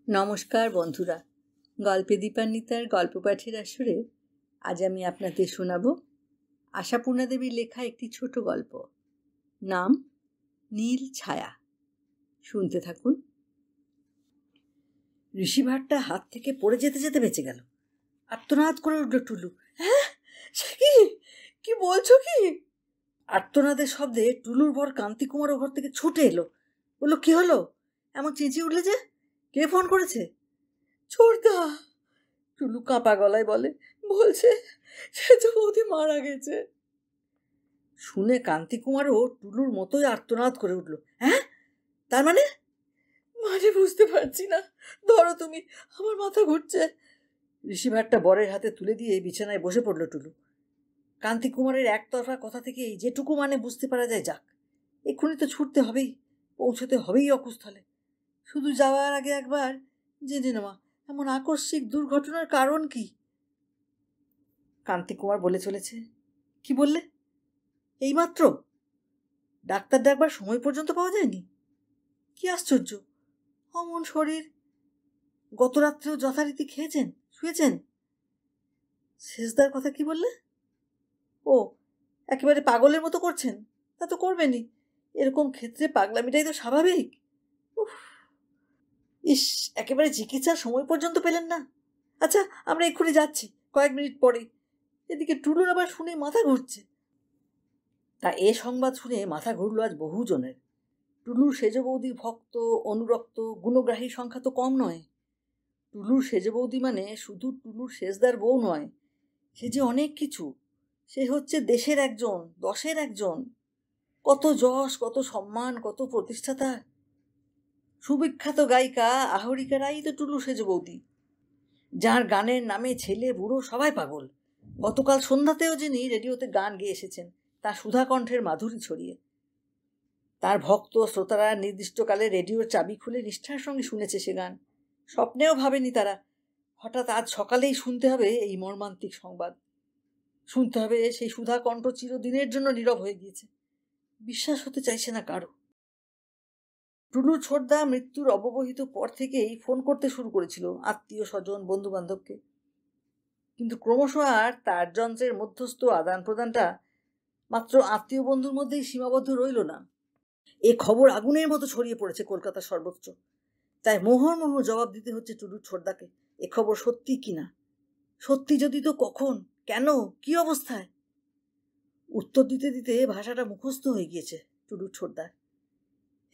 নমস্কার বন্ধুরা, গল্পে দীপান্বিতার গল্প পাঠের আসরে আজ আমি আপনাদের শোনাব আশাপূর্ণা দেবীর লেখা একটি ছোট গল্প। নাম নীল ছায়া। শুনতে থাকুন। ঋষিভারটা হাত থেকে পড়ে যেতে যেতে বেঁচে গেল। আর্তনাদ করে উঠল টুলু। হ্যাঁ, সে কি বলছো কি? আর্তনাদের শব্দে টুলুর বর কান্তি কুমারও ঘর থেকে ছুটে এলো। বললো, কি হলো? এমন চেঁচিয়ে উঠলে যে? কে ফোন করেছে? ছোড়দা, টুলু কাঁপা গলায় বলে। বলছে সেজ বৌদি মারা গেছে। শুনে কান্তি কুমারও টুলুর মতোই আর্তনাদ করে উঠল। হ্যাঁ, তার মানে? বুঝতে পারছি না, ধরো তুমি, আমার মাথা ঘুরছে। ঋষিভারটা বরের হাতে তুলে দিয়ে বিছানায় বসে পড়ল টুলু। কান্তি কুমারের একতরফা কথা থেকেই যেটুকু বুঝতে পারা যায়, যাক, এক্ষুনি তো ছুটতে হবেই, পৌঁছতে হবেই অকুস্থলে। শুধু যাওয়ার আগে একবার জেনে নেওয়া এমন আকস্মিক দুর্ঘটনার কারণ কি। কান্তি কুমার বলে চলেছে। কি বললে? এইমাত্র ডাক্তার ডাকবার সময় পর্যন্ত পাওয়া যায়নি? কি আশ্চর্য! অমন শরীর! গত রাত্রেও যথারীতি খেয়েছেন, শুয়েছেন? শেষদার কথা কি বললে? ও, একেবারে পাগলের মতো করছেন? তা তো করবেনই, এরকম ক্ষেত্রে পাগলামিটাই তো স্বাভাবিক। ইস, একেবারে চিকিৎসার সময় পর্যন্ত পেলেন না। আচ্ছা, আমরা এক্ষুনি যাচ্ছি, কয়েক মিনিট পরেই। এদিকে টুলুর আবার শুনে মাথা ঘুরছে। তা এ সংবাদ শুনে মাথা ঘুরল আজ বহুজনের। টুলুর সেজ বৌদির ভক্ত, অনুরক্ত, গুণগ্রাহী সংখ্যা তো কম নয়। টুলুর সেজ বৌদি মানে শুধু টুলুর সেজদার বউ নয়, সে যে অনেক কিছু। সে হচ্ছে দেশের একজন, দশের একজন। কত যশ, কত সম্মান, কত প্রতিষ্ঠা তার। সুবিখ্যাত গায়িকা আহরিকা রাই তো টুলুর সেজ বৌদি, যার গানের নামে ছেলে বুড়ো সবাই পাগল। গতকাল সন্ধ্যাতেও যিনি রেডিওতে গান গেয়ে এসেছেন, তার সুধাকণ্ঠের মাধুরী ছড়িয়ে। তার ভক্ত শ্রোতারা নির্দিষ্টকালে রেডিওর চাবি খুলে নিষ্ঠার সঙ্গে শুনেছে সে গান। স্বপ্নেও ভাবেনি তারা হঠাৎ আজ সকালেই শুনতে হবে এই মর্মান্তিক সংবাদ। শুনতে হবে সেই সুধাকণ্ঠ চিরদিনের জন্য নীরব হয়ে গিয়েছে। বিশ্বাস হতে চাইছে না কারো। টুলু ছোটদা মৃত্যুর অব্যবহিত পর থেকেই ফোন করতে শুরু করেছিল আত্মীয় স্বজন, বন্ধু বান্ধবকে। কিন্তু ক্রমশ আর তার যন্ত্রের মধ্যস্থ আদান প্রদানটা মাত্র আত্মীয় বন্ধুর মধ্যেই সীমাবদ্ধ রইল না। এ খবর আগুনের মতো ছড়িয়ে পড়েছে কলকাতার সর্বত্র। তাই মোহর জবাব দিতে হচ্ছে টুলুর ছোটদাকে, এ খবর সত্যি কিনা। সত্যি যদি তো কখন, কেন, কি অবস্থায়? উত্তর দিতে দিতে ভাষাটা মুখস্থ হয়ে গিয়েছে টুলুর ছোটদার।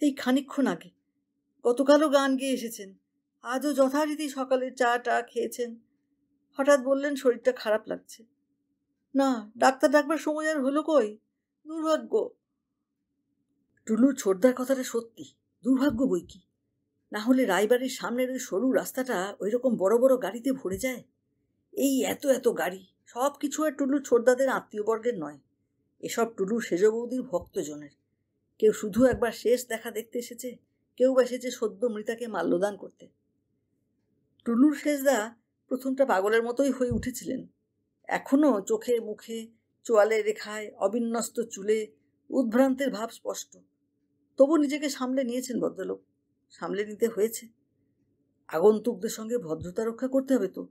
এই খানিকক্ষণ আগে, গতকালও গান গেয়ে এসেছেন, আজও যথারীতি সকালে চা টা খেয়েছেন। হঠাৎ বললেন শরীরটা খারাপ লাগছে। না, ডাক্তার ডাকবার সময় আর হলো কই? দুর্ভাগ্য। টুলুর ছোটদার কথাটা সত্যি, দুর্ভাগ্য বই কি। না হলে রায়বাড়ির সামনের ওই সরু রাস্তাটা ওই রকম বড় বড় গাড়িতে ভরে যায়? এই এত এত গাড়ি, সব কিছু আর টুলুর ছোটদাদের আত্মীয়বর্গের নয়। এসব টুলুর সেজ বৌদির ভক্তজনের। কেউ শুধু একবার শেষ দেখা দেখতে এসেছে, কেউ বা এসেছে সদ্য মৃতাকে মাল্যদান করতে। টুলুর শেষদা প্রথমটা পাগলের মতোই হয়ে উঠেছিলেন। এখনও চোখে মুখে, চোয়ালের রেখায়, অবিন্যস্ত চুলে উদ্ভ্রান্তের ভাব স্পষ্ট। তবু নিজেকে সামলে নিয়েছেন ভদ্রলোক, সামলে নিতে হয়েছে। আগন্তুকদের সঙ্গে ভদ্রতা রক্ষা করতে হবে তো।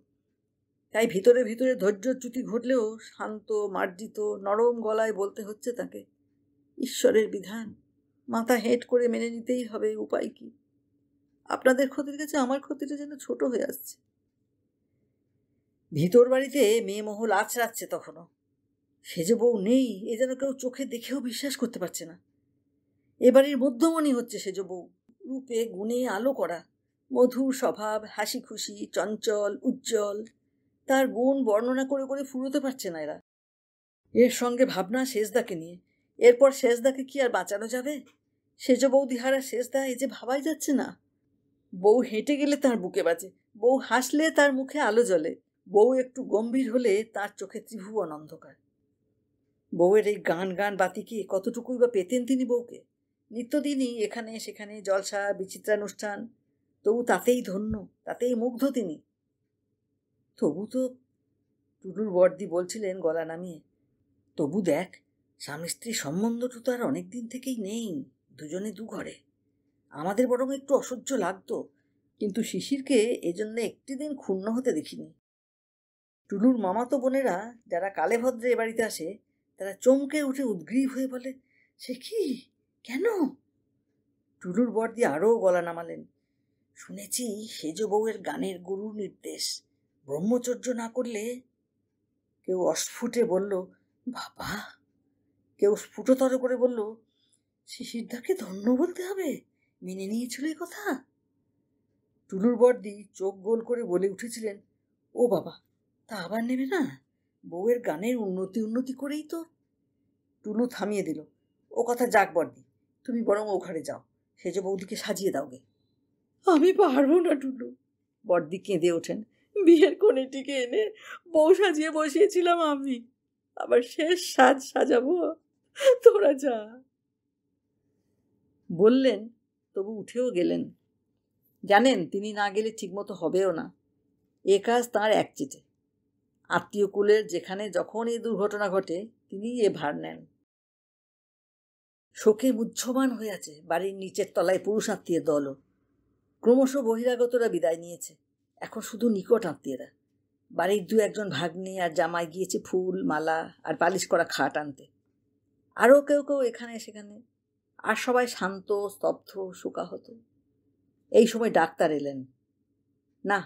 তাই ভিতরে ভিতরে ধৈর্যচ্যুতি ঘটলেও শান্ত, মার্জিত, নরম গলায় বলতে হচ্ছে তাকে, ঈশ্বরের বিধান, মাথা হেঁট করে মেনে নিতেই হবে, উপায় কি। আপনাদের ক্ষতির কাছে আমার ক্ষতিটা যেন ছোট হয়ে আসছে। ভিতর বাড়িতে মেয়ে মহল আছড়াচ্ছে তখনও। সেজে বউ নেই এ যেন কেউ চোখে দেখেও বিশ্বাস করতে পারছে না। এবাড়ির মধ্যমণি হচ্ছে সেজ বউ, রূপে গুণে আলো করা, মধুর স্বভাব, হাসি খুশি, চঞ্চল, উজ্জ্বল। তার গুণ বর্ণনা করে করে ফুরোতে পারছে না এরা। এর সঙ্গে ভাবনা শেষদাকে নিয়ে। এরপর শেষদাকে কি আর বাঁচানো যাবে? সেজ বৌদিহারা শেষদা, এ যে ভাবাই যাচ্ছে না। বউ হেঁটে গেলে তার বুকে বাজে, বউ হাসলে তার মুখে আলো জ্বলে, বউ একটু গম্ভীর হলে তার চোখে ত্রিভুবন অন্ধকার। বউয়ের এই গান গান বাতিকে কতটুকুই বা পেতেন তিনি বউকে। নিত্যদিনই এখানে সেখানে জলসা, বিচিত্রানুষ্ঠান, তবু তাতেই ধন্য, তাতেই মুগ্ধ তিনি। তবু তো, টুলুর বড়দি বলছিলেন গলা নামিয়ে, তবু দেখ, স্বামী স্ত্রী সম্বন্ধটা তো আর অনেক দিন থেকেই নেই, দুজনে দু ঘরে। আমাদের বরং একটু অসহ্য লাগতো, কিন্তু শিশিরকে এজন্য একটি দিন ক্ষুণ্ণ হতে দেখিনি। টুলুর মামাতো বোনেরা যারা কালে ভদ্রে এ বাড়িতে আসে তারা চমকে উঠে উদ্গ্রীব হয়ে বলে, সে কি, কেন? টুলুর বড়দি আরও গলা নামালেন, শুনেছি সেজ বউয়ের গানের গুরুর নির্দেশ, ব্রহ্মচর্য না করলে। কেউ অস্ফুটে বলল, বাবা। কেউ স্ফুটতর করে বলল, শিশিরদাকে ধন্য বলতে হবে, মেনে নিয়েছিল এ কথা। টুলুর বড়দি চোখ গোল করে বলে উঠেছিলেন, ও বাবা, তা আবার নেবে না? বউয়ের গানের উন্নতি করেই তো। টুলু থামিয়ে দিল, ও কথা যাক বড়দি, তুমি বরং ও ঘরে যাও, সেজ বৌদিকে সাজিয়ে দাওগে। আমি পারবো না টুলু। বড়দি কেঁদে ওঠেন, বিয়ের কনেটিকে এনে বউ সাজিয়ে বসিয়েছিলাম আমি, আবার শেষ সাজ সাজাবো? তোরা যা। বললেন, তবু উঠেও গেলেন। জানেন তিনি না গেলে ঠিকমতো হবেও না। এ কাজ তাঁর একচিটে। আত্মীয় কুলের যেখানে যখন এই দুর্ঘটনা ঘটে তিনি এ ভার নেন। শোকে মুহ্যমান হয়ে আছে বাড়ির নিচের তলায় পুরুষ আত্মীয়ের দলও। ক্রমশ বহিরাগতরা বিদায় নিয়েছে, এখন শুধু নিকট আত্মীয়রা। বাড়ির দু একজন ভাগ্নে আর জামাই গিয়েছে ফুল, মালা আর পালিশ করা খাট আনতে। আরও কেউ কেউ এখানে সেখানে, আর সবাই শান্ত, স্তব্ধ, শোকাহত। এই সময় ডাক্তার এলেন। না,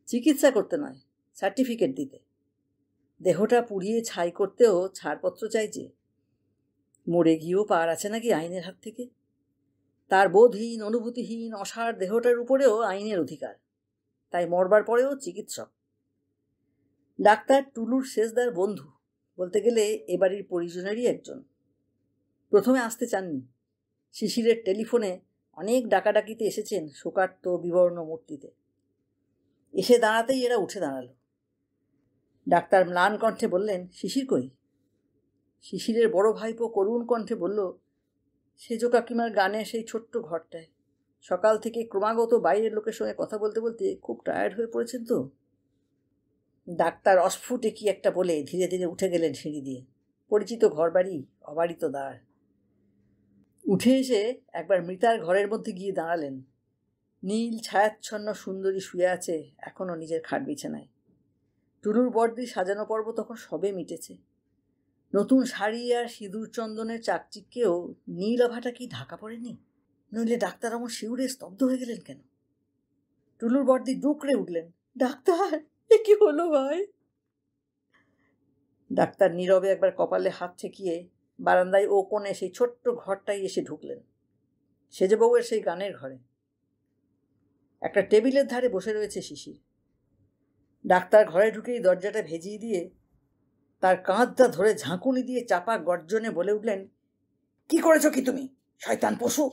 চিকিৎসা করতে নয়, সার্টিফিকেট দিতে। দেহটা পুড়িয়ে ছাই করতেও ছাড়পত্র চাইছে। মরে গিয়েও পার আছে নাকি আইনের হাত থেকে? তার বোধহীন, অনুভূতিহীন, অসাড় দেহটার উপরেও আইনের অধিকার, তাই মরবার পরেও চিকিৎসক। ডাক্তার টুলুর শেষদার বন্ধু, বলতে গেলে এ বাড়ির পরিজনেরই একজন। প্রথমে আসতে চাননি। শিশিরের টেলিফোনে অনেক ডাকাডাকিতে এসেছেন শোকার্ত বিবর্ণ মূর্তিতে। এসে দাঁড়াতেই এরা উঠে দাঁড়ালো। ডাক্তার ম্লান কণ্ঠে বললেন, শিশির কই? শিশিরের বড় ভাইপো করুণ কণ্ঠে বলল, সেজ কাকিমার গানে সেই ছোট্ট ঘরটায়। সকাল থেকে ক্রমাগত বাইরের লোকের সঙ্গে কথা বলতে বলতে খুব টায়ার্ড হয়ে পড়েছেন তো। ডাক্তার অস্ফুটে কি একটা বলে ধীরে ধীরে উঠে গেলেন সিঁড়ি দিয়ে। পরিচিত ঘরবাড়ি, অবারিত দ্বার। উঠে এসে একবার মৃতার ঘরের মধ্যে গিয়ে দাঁড়ালেন। নীল ছায়াচ্ছন্ন সুন্দরী শুয়ে আছে এখনও নিজের খাট বিছানায়। টুলুর বড়দি সাজানো পর্ব তখন সবে মিটেছে। নতুন শাড়ি আর সিঁদুর চন্দনের চাকচিক্যেও নীল আভাটা কি ঢাকা পড়েনি? নইলে ডাক্তার আমার শিউরে স্তব্ধ হয়ে গেলেন কেন? টুলুর বড়দি ডুকরে উঠলেন, ডাক্তার, এ কি হলো ভাই? ডাক্তার নীরবে একবার কপালে হাত ঠেকিয়ে বারান্দায় ও কোণে সেই ছোট্ট ঘরটাই এসে ঢুকলেন। সেজবউয়ের সেই গানের ঘরে। একটা টেবিলের ধারে বসে রয়েছে শিশির। ডাক্তার ঘরে ঢুকেই দরজাটা ভেজিয়ে দিয়ে তার কাঁধটা ধরে ঝাঁকুনি দিয়ে চাপা গর্জনে বলে উঠলেন, কি করেছো কি তুমি, শয়তান পশু?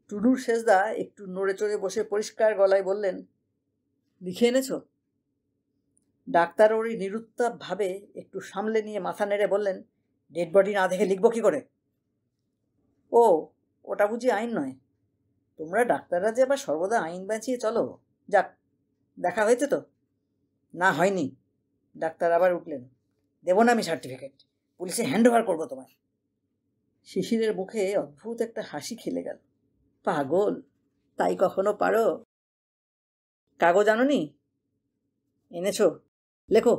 টুলুর শেষদা একটু নড়ে চড়ে বসে পরিষ্কার গলায় বললেন, লিখে এনেছ? ডাক্তার ওরই নিরুত্তাপ ভাবে একটু সামলে নিয়ে মাথা নেড়ে বললেন, ডেড বডি না দেখে লিখব কি করে? ও, ওটা বুঝি আইন নয়? তোমরা ডাক্তাররা যে আবার সর্বদা আইন বাঁচিয়ে চলো। যাক, দেখা হয়েছে তো? না, হয়নি। ডাক্তার আবার উঠলেন, দেব না আমি সার্টিফিকেট, পুলিশে হ্যান্ড ওভার করবো তোমায়। শিশিরের মুখে অদ্ভুত একটা হাসি খেলে গেল। পাগল, তাই কখনো পারো? কাগজ আনোনি? এনেছ? লেখো,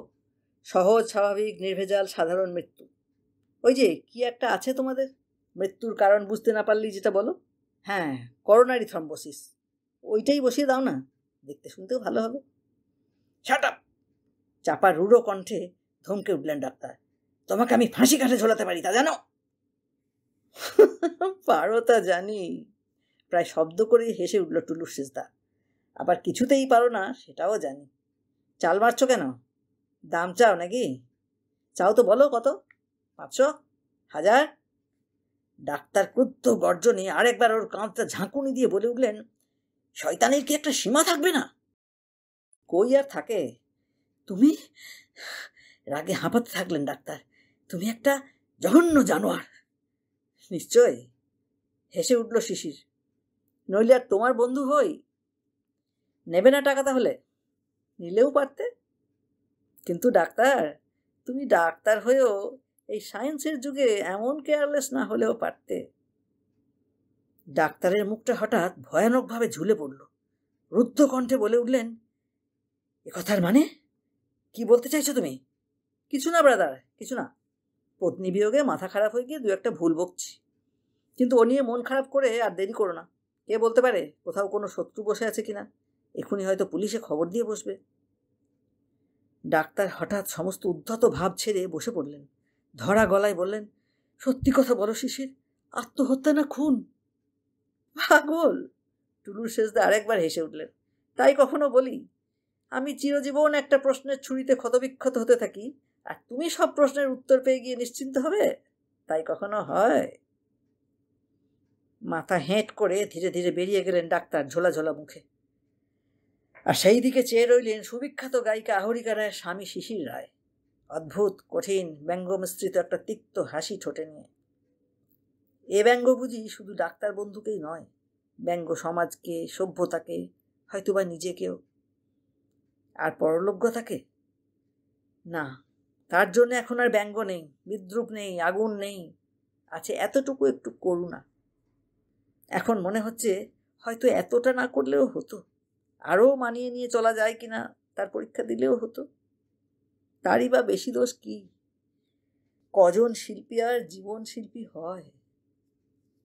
সহজ, স্বাভাবিক, নির্ভেজাল, সাধারণ মৃত্যু। ওই যে কি একটা আছে তোমাদের, মৃত্যুর কারণ বুঝতে না পারলেই যেটা বলো। হ্যাঁ, করোনারি থ্রম্বোসিস। ওইটাই বসিয়ে দাও না, দেখতে শুনতেও ভালো হবে। Shut up! চাপা রূঢ় কণ্ঠে ধমকে উঠলেন ডাক্তার, তোমাকে আমি ফাঁসি কাঠে ঝোলাতে পারি, তা জানো? পারো তা জানি, প্রায় শব্দ করেই হেসে উঠল টুলুর শেষদা। আবার কিছুতেই পারো না সেটাও জানি। চাল মারছ কেন? দাম চাও নাকি? চাও তো বলো কত? 500? 1000? ডাক্তার ক্রুদ্ধ গর্জনে আরেকবার ওর কাঁধটা ঝাঁকুনি দিয়ে বলে উঠলেন, শয়তানের কি একটা সীমা থাকবে না? কই আর থাকে? তুমি? রাগে হাঁপাতে থাকলেন ডাক্তার, তুমি একটা জঘন্য জানোয়ার। নিশ্চয়, হেসে উঠল শিশির, নইলে আর তোমার বন্ধু হই? নেবে না টাকা তাহলে? নিলেও পারতে। কিন্তু ডাক্তার, তুমি ডাক্তার হয়েও এই সায়েন্সের যুগে এমন কেয়ারলেস না হলেও পারতে। ডাক্তারের মুখটা হঠাৎ ভয়ানকভাবে ঝুলে পড়ল। রুদ্ধ কণ্ঠে বলে উঠলেন, এ কথার মানে কি বলতে চাইছো তুমি? কিছু না ব্রাদার, কিছু না। পত্নী বিয়োগে মাথা খারাপ হয়ে গিয়ে দু একটা ভুল বকছি, কিন্তু ও নিয়ে মন খারাপ করে আর দেরি করো না। কে বলতে পারে কোথাও কোনো শত্রু বসে আছে কিনা, এখনই হয়তো পুলিশে খবর দিয়ে বসবে। ডাক্তার হঠাৎ সমস্ত উদ্ধত ভাব ছেড়ে বসে পড়লেন। ধরা গলায় বললেন, সত্যি কথা বলো শিশির, আত্মহত্যা না খুন? পাগল! টুলুর শেষদা আরেকবার হেসে উঠলেন। তাই কখনো বলি, আমি চিরজীবন একটা প্রশ্নের ছুরিতে ক্ষতবিক্ষত হতে থাকি, আর তুমি সব প্রশ্নের উত্তর পেয়ে গিয়ে নিশ্চিন্ত হবে? তাই কখনো হয়? মাথা হেঁট করে ধীরে ধীরে বেরিয়ে গেলেন ডাক্তার ঝোলা ঝোলা মুখে। আর সেই দিকে চেয়ে রইলেন সুবিখ্যাত গায়িকা আহরিকা রায়ের স্বামী শিশির রায়, অদ্ভুত কঠিন ব্যঙ্গ মিশ্রিত একটা তিক্ত হাসি ঠোঁটে নিয়ে। এ ব্যঙ্গ বুঝি শুধু ডাক্তার বন্ধুকেই নয়, ব্যঙ্গ সমাজকে, সভ্যতাকে, হয়তোবা নিজেকেও। আর পরলোকগতাকে? না, তার জন্য এখন আর ব্যঙ্গ নেই, বিদ্রুপ নেই, আগুন নেই, আছে এতটুকু একটু করুণা। এখন মনে হচ্ছে হয়তো এতটা না করলেও হতো, আরও মানিয়ে নিয়ে চলা যায় কিনা তার পরীক্ষা দিলেও হতো। তারই বা বেশি দোষ কি? কজন শিল্পী আর জীবন শিল্পী হয়?